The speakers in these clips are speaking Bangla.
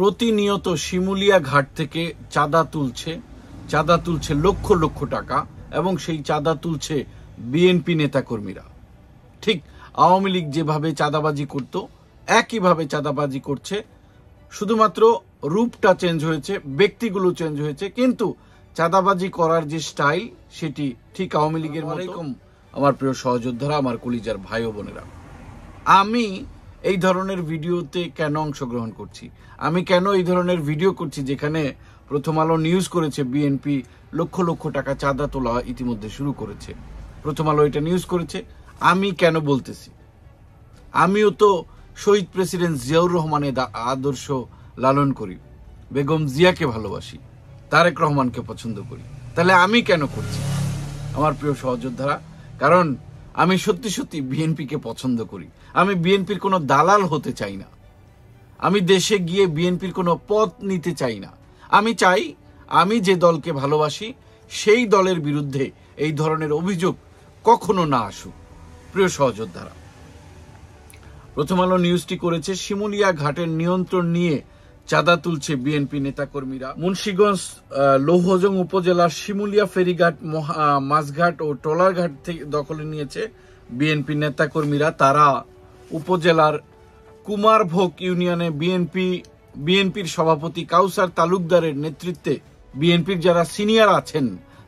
প্রতিনিয়ত শিমুলিয়া ঘাট থেকে চাঁদা তুলছে লক্ষ লক্ষ টাকা, এবং সেই চাঁদা তুলছে বিএনপি নেতাকর্মীরা। ঠিক আওয়ামী লীগ যেভাবে চাঁদাবাজি করত একইভাবে চাঁদাবাজি করছে, শুধুমাত্র রূপটা চেঞ্জ হয়েছে, ব্যক্তিগুলো চেঞ্জ হয়েছে, কিন্তু চাঁদাবাজি করার যে স্টাইল সেটি ঠিক আওয়ামী লীগের মতো। আমার প্রিয় সহযোদ্ধারা, আমার কলিজার ভাই ও বোনেরা, আমি এই ধরনের ভিডিওতে কেন অংশগ্রহণ করছি, আমি কেন এই ধরনের ভিডিও করছি যেখানে প্রথম আলো নিউজ করেছে বিএনপি লক্ষ লক্ষ টাকা চাঁদা তোলা ইতিমধ্যে শুরু করেছে, প্রথম আলো এটা নিউজ করেছে। আমি কেন বলতেছি, আমিও তো শহীদ প্রেসিডেন্ট জিয়াউর রহমানের আদর্শ লালন করি, বেগম জিয়াকে ভালোবাসি, তারেক রহমানকে পছন্দ করি, তাহলে আমি কেন করছি আমার প্রিয় সহযোদ্ধারা? কারণ আমি সত্যি সত্যি বিএনপিকে পছন্দ করি। আমি বিএনপির কোনো দালাল হতে চাই না, আমি দেশে গিয়ে বিএনপির কোনো পদ নিতে চাই না। আমি চাই আমি যে দলকে ভালোবাসি সেই দলের বিরুদ্ধে এই ধরনের অভিযোগ কখনো না আসুক। প্রিয় সহযোদ্ধারা, প্রথম আলো নিউজটি করেছে শিমুলিয়া ঘাটের নিয়ন্ত্রণ নিয়ে চাঁদা তুলছে বিএনপি নেতাকর্মীরা। মুন্সিগঞ্জ লৌহজং উপজেলার শিমুলিয়া ফেরিঘাট, মাছঘাট ও ট্রলার ঘাট থেকে দখলে নিয়েছে বিএনপি নেতাকর্মীরা। তারা উপজেলার কুমারভোগ ইউনিয়নে বিএনপির সভাপতি কাউসার তালুকদারের নেতৃত্বে বিএনপির যারা সিনিয়র আছেন,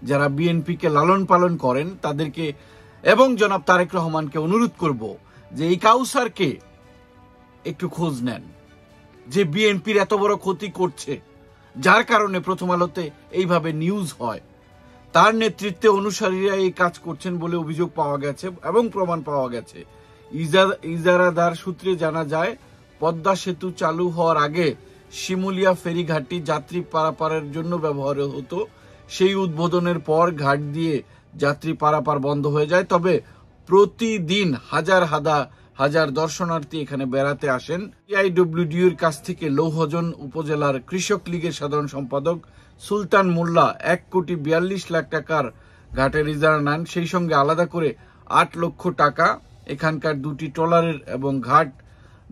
যারা বিএনপিকে লালন পালন করেন, তাদেরকে এবং জনাব তারেক রহমানকে অনুরোধ করব যে এই কাউসারকে একটু খোঁজ নেন, যে বিএনপির এত বড় ক্ষতি করছে, যার কারণে প্রথম আলোতে এইভাবে নিউজ হয়। তার নেতৃত্বে অনুসারীরা এই কাজ করছেন বলে অভিযোগ পাওয়া গেছে এবং প্রমাণ পাওয়া গেছে। ইজারাদার সূত্রে জানা যায়, পদ্মা সেতু চালু হওয়ার আগে শিমুলিয়া ফেরিঘাটটি যাত্রী পারাপারের জন্য ব্যবহার হতো। সেই উদ্বোধনের পর ঘাট দিয়ে যাত্রী পারাপার বন্ধ হয়ে যায়। তবে প্রতিদিন হাজার দর্শনার্থী এখানে বেড়াতে আসেন। টিআইডব্লিউডিউর কাছ থেকে লৌহজন উপজেলার কৃষক লীগের সাধারণ সম্পাদক সুলতান মোল্লা 1,42,00,000 টাকার ঘাটের ইজারা নেন। সেই সঙ্গে আলাদা করে 8 লক্ষ টাকা এখানকার দুটি ট্রলারের এবং ঘাট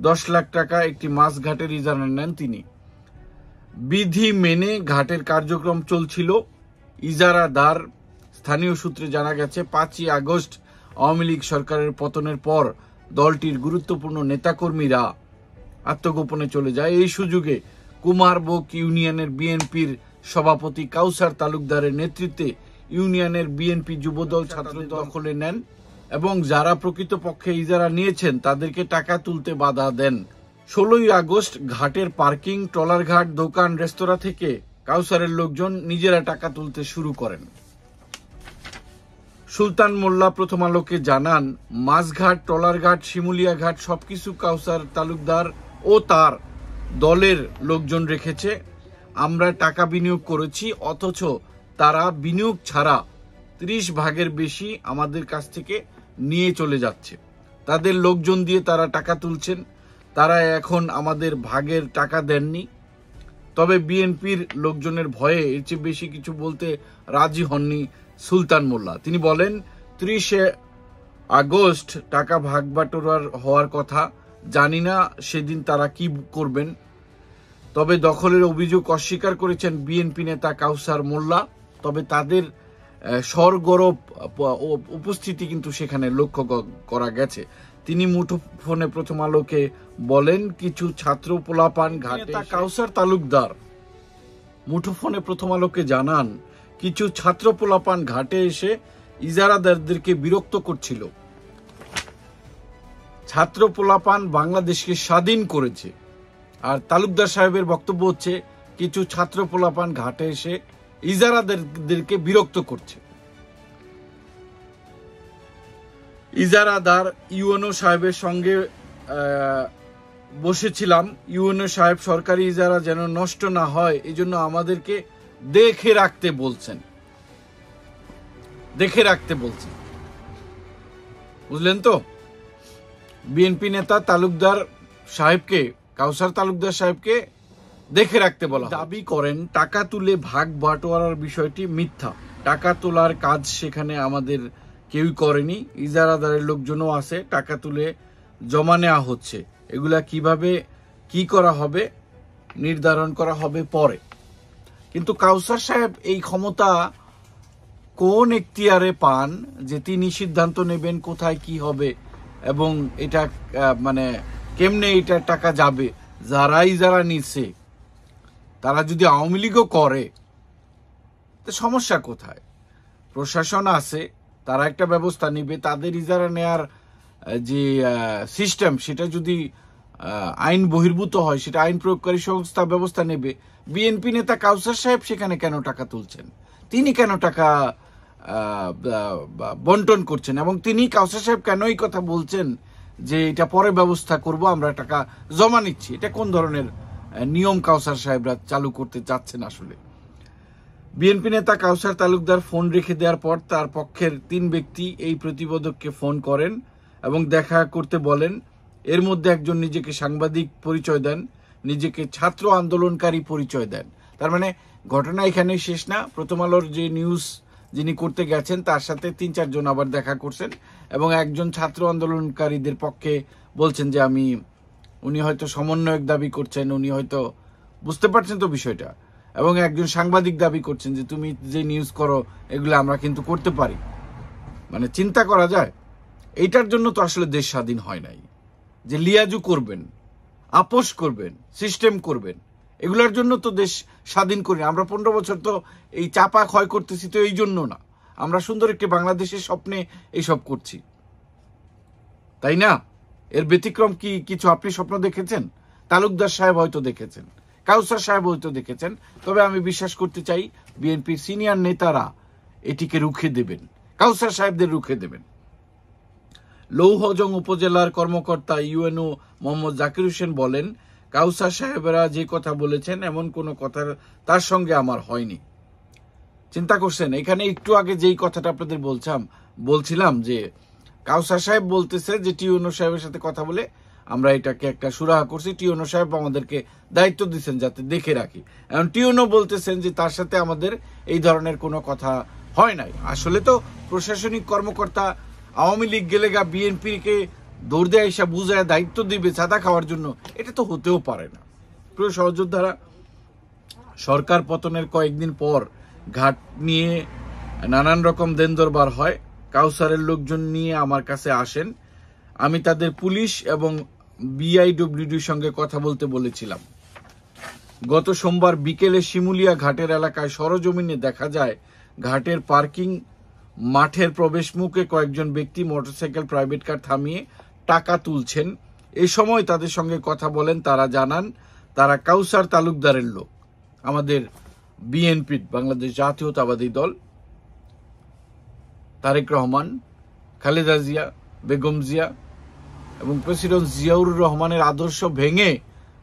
10 লাখ টাকা একটি মাছ ঘাটের ইজারা নেন তিনি। বিধি মেনে ঘাটের কার্যক্রম চলছিল। ইজারাদার স্থানীয় সূত্রে জানা গেছে 5ই আগস্ট আওয়ামী লীগ সরকারের পতনের পর দলটির গুরুত্বপূর্ণ নেতাকর্মীরা আত্মগোপনে চলে যায়। এই সুযোগে কুমারবোক ইউনিয়নের বিএনপির সভাপতি কাউসার তালুকদারের নেতৃত্বে ইউনিয়নের বিএনপি যুবদল ছাত্র দখলে নেন এবং যারা প্রকৃতপক্ষে ইজারা নিয়েছেন তাদেরকে টাকা তুলতে বাধা দেন। 16ই আগস্ট ঘাটের পার্কিং, ট্রলার ঘাট, দোকান, রেস্তোরাঁ থেকে কাউসারের লোকজন নিজেরা টাকা তুলতে শুরু করেন। সুলতান মোল্লা প্রথম আলোকে জানান, মাছঘাট, ট্রলার ঘাট, শিমুলিয়া ঘাট সবকিছু কাউসার তালুকদার ও তার দলের লোকজন রেখেছে। আমরা টাকা বিনিয়োগ করেছি, অথচ তারা বিনিয়োগ ছাড়া 30 ভাগের বেশি আমাদের কাছ থেকে নিয়ে চলে যাচ্ছে। তাদের লোকজন দিয়ে তারা টাকা তুলছেন, তারা এখন আমাদের ভাগের টাকা দেননি। তবে বিএনপির লোকজনের ভয়ে এর চেয়ে বেশি কিছু বলতে রাজি হননি সুলতান মোল্লা। তিনি বলেন, 30 আগস্ট টাকা ভাগ বাটোয়ার হওয়ার কথা, জানি না সেদিন তারা কি করবেন। তবে দখলের অভিযোগ অস্বীকার করেছেন বিএনপি নেতা কাউসার মোল্লা। তবে তাদের সরগরব উপস্থিতি কিন্তু সেখানে লক্ষ্য করা গেছে। তিনি মুঠোফোনে প্রথম আলোকে বলেন, কিছু ছাত্র পোলাপান ঘাটে। কাউসার তালুকদার মুঠোফোনে প্রথম আলোকে জানান, কিছু ছাত্র পোলাপান ঘাটে এসে ইজারাদারদেরকে বিরক্ত করছিল। ছাত্র পোলাপান বাংলাদেশকে স্বাধীন করেছে। আর তালুকদার সাহেবের বক্তব্য হচ্ছে, কিছু ছাত্র পোলাপান ঘাটে এসে ইজারাদারদেরকে বিরক্ত করছে। ইজারাদার ইউএনও সাহেবের সঙ্গে বসেছিলাম। ইউএনও সাহেব সরকারি ইজারা যেন নষ্ট না হয় এজন্য আমাদেরকে দেখে রাখতে বলছেন। বুঝলেন তো? বিএনপি নেতা তালুকদার সাহেবকে, কাউসার তালুকদার সাহেবকে দেখে রাখতে বলা। দাবি করেন টাকা তুলে ভাগ বাটোয়ারার বিষয়টি মিথ্যা। টাকা তোলার কাজ সেখানে আমাদের কেউই করেনি, ইজারাদারের লোকজনও আছে, টাকা তুলে জমা নেওয়া হচ্ছে। এগুলা কিভাবে কি করা হবে নির্ধারণ করা হবে পরে। কিন্তু কাউসার সাহেব এই ক্ষমতা কোন এখতিয়ারে পান যে তিনি সিদ্ধান্ত নেবেন কোথায় কি হবে এবং এটা মানে কেমনে এটা টাকা যাবে? যারা নিচ্ছে তারা যদি আওয়ামী লীগও করে তো সমস্যা কোথায়? প্রশাসন আছে, তারা একটা ব্যবস্থা নিবে, তাদের ইজারা নেয়ার যে সিস্টেম সেটা যদি আইন বহির্ভূত হয় সেটা আইন প্রয়োগকারী সংস্থা ব্যবস্থা নেবে। বিএনপি নেতা কাউসার সাহেব সেখানে কেন টাকা তুলছেন, তিনি কেন টাকা বন্টন করছেন, এবং তিনি কাউসার সাহেব কেন এই কথা বলছেন যে এটা পরে ব্যবস্থা করব, আমরা টাকা জমা নিচ্ছি? এটা কোন ধরনের নিয়ম কাউসার সাহেবরা চালু করতে চাচ্ছেন? আসলে বিএনপি নেতা কাউসার তালুকদার ফোন রেখে দেওয়ার পর তার পক্ষের 3 ব্যক্তি এই প্রতিবেদককে ফোন করেন এবং দেখা করতে বলেন। এর মধ্যে একজন নিজেকে সাংবাদিক পরিচয় দেন, নিজেকে ছাত্র আন্দোলনকারী পরিচয় দেন। তার মানে ঘটনা এখানে শেষ না। প্রথম আলোর যে নিউজ যিনি করতে গেছেন তার সাথে 3-4 জন আবার দেখা করছেন এবং একজন ছাত্র আন্দোলনকারীদের পক্ষে বলছেন যে উনি হয়তো সমন্বয়ক দাবি করছেন, উনি হয়তো বুঝতে পারছেন তো বিষয়টা, এবং একজন সাংবাদিক দাবি করছেন যে তুমি যে নিউজ করো এগুলো আমরা কিন্তু করতে পারি। মানে চিন্তা করা যায়। এইটার জন্য তো আসলে দেশ স্বাধীন হয় নাই যে লিয়াজু করবেন, আপোষ করবেন, সিস্টেম করবেন, এগুলোর জন্য তো দেশ স্বাধীন করি। আমরা 15 বছর তো এই চাপা ক্ষয় করতেছি তো এই জন্য না, আমরা সুন্দর একটি বাংলাদেশের স্বপ্নে এইসব করছি, তাই না? এর ব্যতিক্রম কি কিছু আপনি স্বপ্ন দেখেছেন? তালুকদার সাহেব হয়তো দেখেছেন, কাউসার সাহেব হয়তো দেখেছেন, তবে আমি বিশ্বাস করতে চাই বিএনপির সিনিয়র নেতারা এটিকে রুখে দেবেন, কাউসার সাহেবদের রুখে দেবেন। লৌহজং উপজেলার কর্মকর্তা ইউএনও মোহাম্মদ জাকির হোসেন বলেন, কাউসার সাহেবেরা যে কথা বলেছেন এমন কোনো কথা তার সঙ্গে আমার হয়নি। চিন্তা করছেন, এখানে একটু আগে যেই কথাটা আপনাদের বলছিলাম যে কাউসার সাহেব বলতেছে যে টিউনো সাহেবের সাথে কথা বলে আমরা এটাকে একটা সুরাহা করছি, টিউনো সাহেব আমাদেরকে দায়িত্ব দিচ্ছেন যাতে দেখে রাখি। এখন টিউনো বলতেছেন যে তার সাথে আমাদের এই ধরনের কোনো কথা হয় নাই। আসলে তো প্রশাসনিক কর্মকর্তা আওয়ামী লীগ গেলে গা বিএনপিকে দৌড় দেয় এসে বুঝায় দায়িত্ব দিবে চাঁদা খাওয়ার জন্য, এটা তো হতেও পারে না। প্রিয় সহযোদ্ধারা, সরকার পতনের কয়েকদিন পর ঘাট নিয়ে নানান রকম দেনদরবার হয়। কাউসারের লোকজন নিয়ে আমার কাছে আসেন, আমি তাদের পুলিশ এবং বিআইডব্লিউডির সঙ্গে কথা বলতে বলেছিলাম। গত সোমবার বিকেলে শিমুলিয়া ঘাটের এলাকায় সরজমিনে দেখা যায় ঘাটের পার্কিং মাঠের প্রবেশ মুখে কয়েকজন ব্যক্তি মোটরসাইকেল প্রাইভেট কার থামিয়ে টাকা তুলছেন। এই সময় তাদের সঙ্গে কথা বলেন তারা জানান তারা কাউসার তালুকদারের লোক। আমাদের বিএনপি বাংলাদেশ জাতীয়তাবাদী দল, তারেক রহমান, খালেদা জিয়া, বেগম জিয়া এবং প্রেসিডেন্ট জিয়াউর রহমানের আদর্শ ভেঙে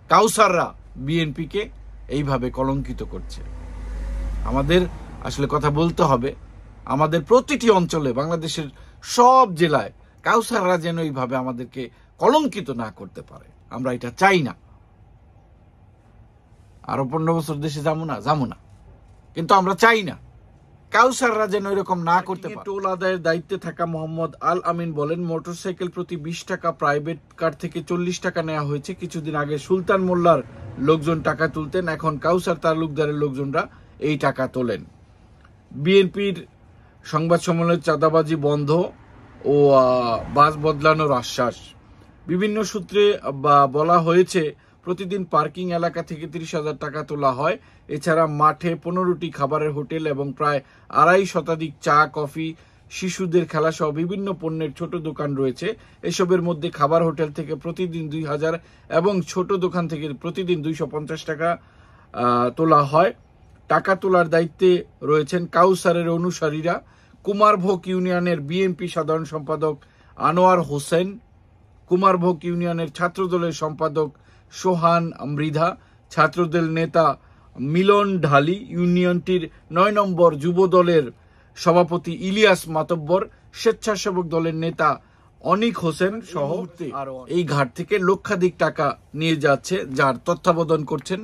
কাউসাররা বিএনপিকে এইভাবে কলঙ্কিত করছে। আমাদের আসলে কথা বলতে হবে, আমাদের প্রতিটি অঞ্চলে বাংলাদেশের সব জেলায় কাউসাররা যেন এইভাবে আমাদেরকে কলঙ্কিত না করতে পারে। আমরা এটা চাই না। আরো 15 বছর দেশে যাবো না, কিন্তু আমরা চাই না কাউসাররা যেন এরকম না করতে পারে। টোল আদায়ের দায়িত্বে থাকা মোহাম্মদ আল আমিন বলেন, মোটরসাইকেল প্রতি 20 টাকা, প্রাইভেট কার থেকে 40 টাকা নেওয়া হয়েছে। কিছুদিন আগে সুলতান মোল্লার লোকজন টাকা তুলতেন, এখন কাউসার তালুকদারের লোকজনরা এই টাকা তোলেন। বিএনপির সংবাদ সম্মেলনে চাঁদাবাজি বন্ধ ও বাস বদলানোর আশ্বাস। বিভিন্ন সূত্রে বলা হয়েছে প্রতিদিন পার্কিং এলাকা থেকে 30,000 টাকা তোলা হয়। এছাড়া মাঠে 15টি খাবারের হোটেল এবং প্রায় 2.5 শতাধিক চা, কফি, শিশুদের খেলা সহ বিভিন্ন পণ্যের ছোট দোকান রয়েছে। এসবের মধ্যে খাবার হোটেল থেকে প্রতিদিন 2,000 এবং ছোট দোকান থেকে প্রতিদিন 250 টাকা তোলা হয়। টাকা তোলার দায়িত্বে রয়েছেন কাউসারের অনুসারীরা। কুমারভোগ ইউনিয়নের বিএনপি সাধারণ সম্পাদক আনোয়ার হোসেন, কুমারভোগ ইউনিয়নের ছাত্রদলের সম্পাদক সোহান মৃধা, ছাত্রদল নেতা মিলন ঢালি, ইউনিয়নটির 9 নম্বর যুব দলের সভাপতি ইলিয়াস মাতব্বর, স্বেচ্ছাসেবক দলের নেতা অনিক হোসেন সহ এই ঘাট থেকে লক্ষাধিক টাকা নিয়ে যাচ্ছে, যার তত্ত্বাবধান করছেন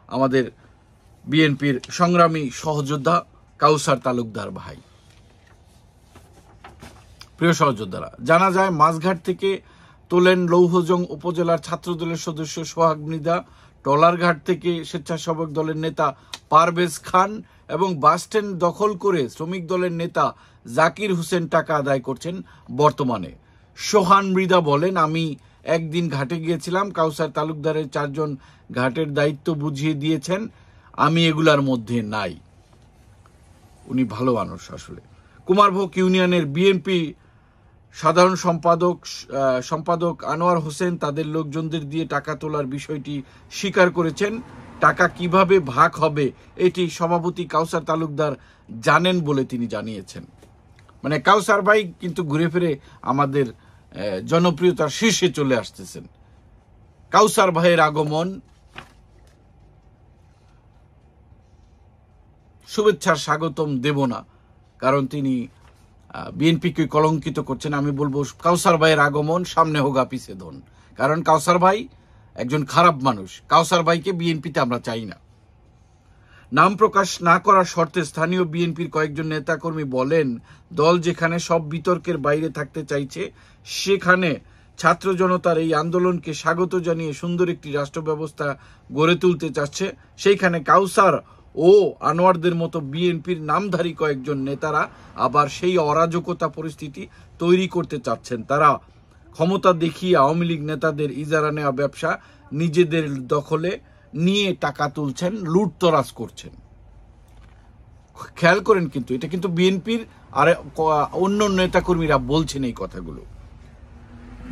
আমাদের বিএনপির সংগ্রামী সহযোদ্ধা কাউসার তালুকদার ভাই। প্রিয় সহযোদ্ধারা, জানা যায় মাঝঘাট থেকে তোলেন লৌহজং উপজেলার ছাত্রদলের সদস্য সোহাগ মৃধা, টলারঘাট থেকে স্বেচ্ছাসেবক দলের নেতা পারভেজ খান এবং বাসস্ট্যান্ড দখল করে শ্রমিক দলের নেতা জাকির হোসেন টাকা আদায় করছেন বর্তমানে। সোহান মৃধা বলেন, আমি একদিন ঘাটে গিয়েছিলাম, কাউসার তালুকদারের 4 জন ঘাটের দায়িত্ব বুঝিয়ে দিয়েছেন, আমি এগুলার মধ্যে নাই। উনি ভালো মানুষ আসলে। কুমারভোগ ইউনিয়নের বিএনপি সাধারণ সম্পাদক আনোয়ার হোসেন তাদের লোকজনদের দিয়ে টাকা তোলার বিষয়টি স্বীকার করেছেন। টাকা কিভাবে ভাগ হবে এটি সভাপতি কাউসার তালুকদার জানেন বলে তিনি জানিয়েছেন। মানে কাউসার ভাই কিন্তু ঘুরে ফিরে আমাদের জনপ্রিয়তার শীর্ষে চলে আসতেছেন। কাউসার ভাইয়ের আগমন শুভেচ্ছার স্বাগতম দেব না, কারণ তিনি বিএনপিকে কলঙ্কিত করছেন। আমি বলবো কাউসার ভাইয়ের আগমন সামনে হোগা পিছে ধন, কারণ কাউসার ভাই একজন খারাপ মানুষ। কাউসার ভাইকে বিএনপিতে আমরা চাই না। নাম প্রকাশ না করার শর্তে স্থানীয় বিএনপির কয়েকজন নেতাকর্মী বলেন, দল যেখানে সব বিতর্কের বাইরে থাকতে চাইছে, সেখানে ছাত্র জনতার এই আন্দোলনকে স্বাগত জানিয়ে সুন্দর একটি রাষ্ট্র ব্যবস্থা গড়ে তুলতে চাচ্ছে, সেইখানে কাউসার ও আনোয়ারদের মতো বিএনপির নামধারী কয়েকজন নেতারা আবার সেই অরাজকতা পরিস্থিতি তৈরি করতে চাচ্ছেন। তারা ক্ষমতা দেখিয়ে আওয়ামী লীগ নেতাদের ইজারা নেওয়া ব্যবসা নিজেদের দখলে নিয়ে টাকা তুলছেন, লুটতরাজ করছেন। খেয়াল করেন, কিন্তু এটা কিন্তু বিএনপির আর অন্য নেতাকর্মীরা বলছেন এই কথাগুলো।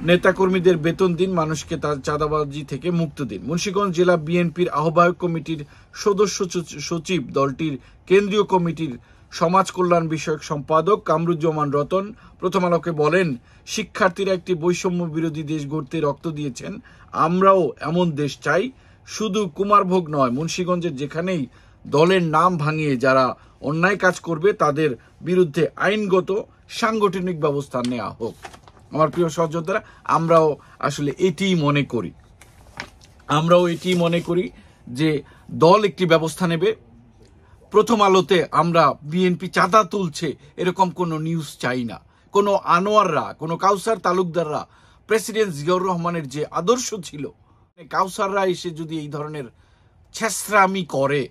নেতাকর্মীদের বেতন দিন, মানুষকে তার চাঁদাবাজি থেকে মুক্ত দিন। মুন্সিগঞ্জ জেলা বিএনপির আহ্বায়ক কমিটির সদস্য সচিব, দলটির কেন্দ্রীয় কমিটির সমাজ কল্যাণ বিষয়ক সম্পাদক কামরুজ্জামান রতন প্রথম আলোকে বলেন, শিক্ষার্থীরা একটি বৈষম্য বিরোধী দেশ গড়তে রক্ত দিয়েছেন, আমরাও এমন দেশ চাই। শুধু কুমারভোগ নয়, মুন্সিগঞ্জের যেখানেই দলের নাম ভাঙিয়ে যারা অন্যায় কাজ করবে তাদের বিরুদ্ধে আইনগত সাংগঠনিক ব্যবস্থা নেওয়া হোক। আমার প্রিয় সহযোদ্ধারা, আমরাও আসলে এটিই মনে করি যে দল একটি ব্যবস্থা নেবে। প্রথম আলোতে আমরা বিএনপি চাঁদা তুলছে এরকম কোনো নিউজ চাই না। কোনো আনোয়াররা, কোনো কাউসার তালুকদাররা প্রেসিডেন্ট জিয়াউর রহমানের যে আদর্শ ছিল, কাউসাররা এসে যদি এই ধরনের ছেঁচড়ামি করে,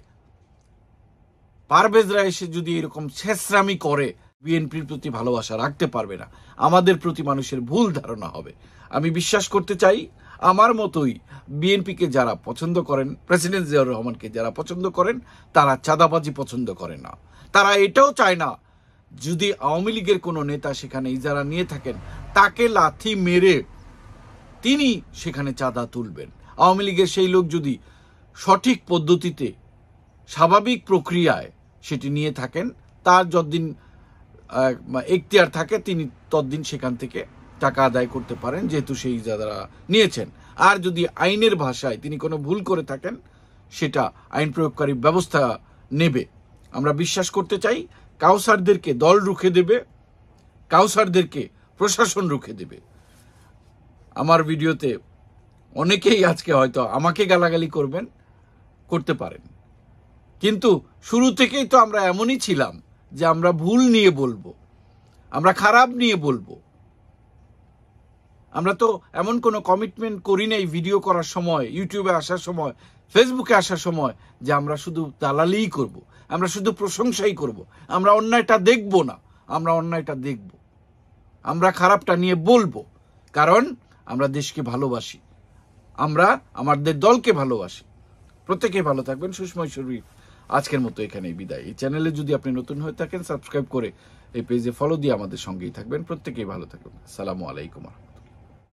পারভেজরা এসে যদি এরকম ছেঁচড়ামি করে, বিএনপির প্রতি ভালোবাসা রাখতে পারবে না। আমাদের প্রতি মানুষের ভুল ধারণা হবে। আমি বিশ্বাস করতে চাই, আমার মতোই বিএনপিকে যারা পছন্দ করেন, প্রেসিডেন্ট জিয়াউর রহমানকে যারা পছন্দ করেন, তারা চাঁদাবাজি পছন্দ করে না। তারা এটাও চায় না যদি আওয়ামী লীগের কোনো নেতা সেখানে ইজারা নিয়ে থাকেন, তাকে লাথি মেরে তিনি সেখানে চাঁদা তুলবেন। আওয়ামী লীগের সেই লোক যদি সঠিক পদ্ধতিতে, স্বাভাবিক প্রক্রিয়ায় সেটি নিয়ে থাকেন, তার যতদিন এখতিয়ার থাকে তিনি ততদিন সেখান থেকে টাকা আদায় করতে পারেন, যেহেতু সেই ইজারা নিয়েছেন। আর যদি আইনের ভাষায় তিনি কোনো ভুল করে থাকেন, সেটা আইন প্রয়োগকারী ব্যবস্থা নেবে। আমরা বিশ্বাস করতে চাই কাউসারদেরকে দল রুখে দেবে, কাউসারদেরকে প্রশাসন রুখে দেবে। আমার ভিডিওতে অনেকেই আজকে হয়তো আমাকে গালাগালি করতে পারেন, কিন্তু শুরু থেকেই তো আমরা এমনই ছিলাম যে আমরা ভুল নিয়ে বলবো, আমরা খারাপ নিয়ে বলবো। আমরা তো এমন কোনো কমিটমেন্ট করি নাই ভিডিও করার সময়, ইউটিউবে আসার সময়, ফেসবুকে আসার সময়, যে আমরা শুধু দালালিই করব, আমরা শুধু প্রশংসাই করব। আমরা অন্যায়টা দেখব না, আমরা অন্যায়টা দেখব, আমরা খারাপটা নিয়ে বলবো, কারণ আমরা দেশকে ভালোবাসি, আমরা আমাদের দলকে ভালোবাসি। প্রত্যেকে ভালো থাকবেন। সুষময় শরীফ আজকের মতো এখানেই বিদায়। এই চ্যানেলে যদি আপনি নতুন হয়ে থাকেন, সাবস্ক্রাইব করে এই পেজে ফলো দিয়ে আমাদের সঙ্গেই থাকবেন। প্রত্যেকেই ভালো থাকবেন। আসসালামু আলাইকুম।